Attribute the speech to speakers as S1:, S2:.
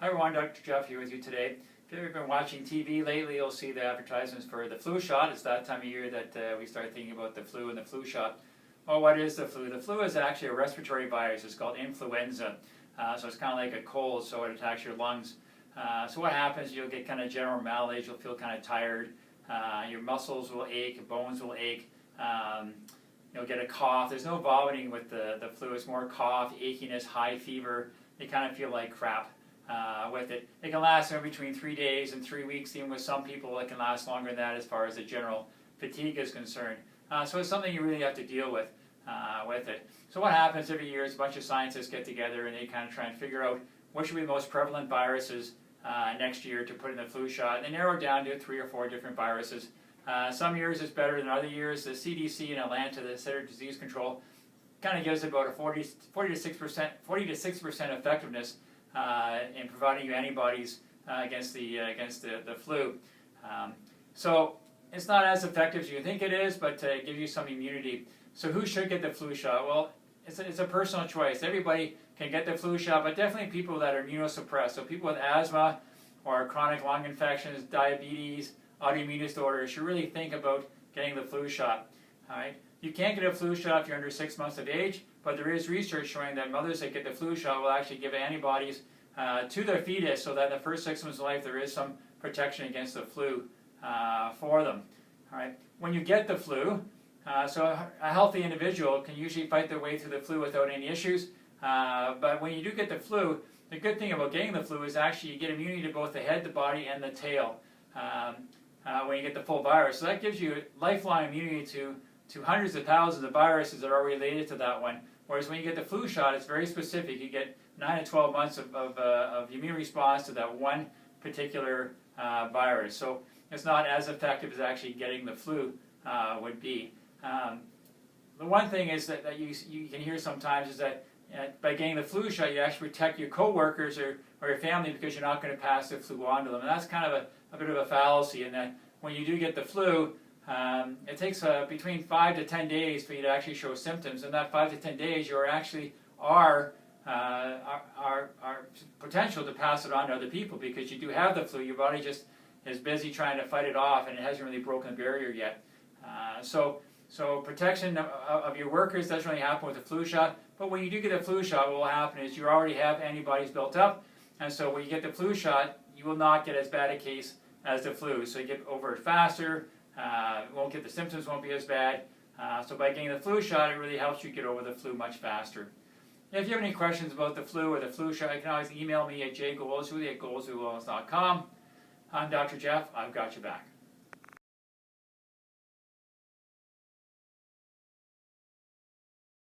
S1: Hi everyone, Dr. Jeff here with you today. If you've been watching TV lately, you'll see the advertisements for the flu shot. It's that time of year that we start thinking about the flu and the flu shot. Well, what is the flu? The flu is actually a respiratory virus. It's called influenza. So it's kind of like a cold, so it attacks your lungs. So what happens, you'll get kind of general malady, you'll feel kind of tired, your muscles will ache, bones will ache, you'll get a cough. There's no vomiting with the flu, it's more cough, achiness, high fever. You kind of feel like crap with it. It can last anywhere between 3 days and 3 weeks. Even with some people it can last longer than that as far as the general fatigue is concerned. So it's something you really have to deal with it. So what happens every year is a bunch of scientists get together and they kind of try and figure out which will be the most prevalent viruses next year to put in the flu shot. And they narrow it down to 3 or 4 different viruses. Some years it's better than other years. The CDC in Atlanta, the Center for Disease Control, kind of gives about a 40 to 6% effectiveness in providing you antibodies against the flu. So it's not as effective as you think it is, but it gives you some immunity. So who should get the flu shot? Well, it's a personal choice. Everybody can get the flu shot, but definitely people that are immunosuppressed. So people with asthma or chronic lung infections, diabetes, autoimmune disorders should really think about getting the flu shot. All right? You can't get a flu shot if you're under 6 months of age, but there is research showing that mothers that get the flu shot will actually give antibodies to their fetus, so that in the first 6 months of life there is some protection against the flu for them. All right? When you get the flu, so a healthy individual can usually fight their way through the flu without any issues, but when you do get the flu, the good thing about getting the flu is actually you get immunity to both the head, the body, and the tail when you get the full virus. So that gives you lifelong immunity to hundreds of thousands of viruses that are related to that one. Whereas when you get the flu shot, it's very specific. You get 9 to 12 months of immune response to that one particular virus. So it's not as effective as actually getting the flu would be. The one thing is that you can hear sometimes is that by getting the flu shot, you actually protect your coworkers or your family because you're not going to pass the flu on to them. And that's kind of a bit of a fallacy in that when you do get the flu, it takes between 5 to 10 days for you to actually show symptoms. And that 5 to 10 days, you actually are potential to pass it on to other people because you do have the flu. Your body just is busy trying to fight it off, and it hasn't really broken the barrier yet. So protection of your workers doesn't really happen with the flu shot, but when you do get a flu shot, what will happen is you already have antibodies built up, and so when you get the flu shot, you will not get as bad a case as the flu. So you get over it faster, won't get the symptoms, won't be as bad. So by getting the flu shot, it really helps you get over the flu much faster. If you have any questions about the flu or the flu shot, you can always email me at jgoldsworthy@goldsworthy.com. I'm Dr. Jeff. I've got your back.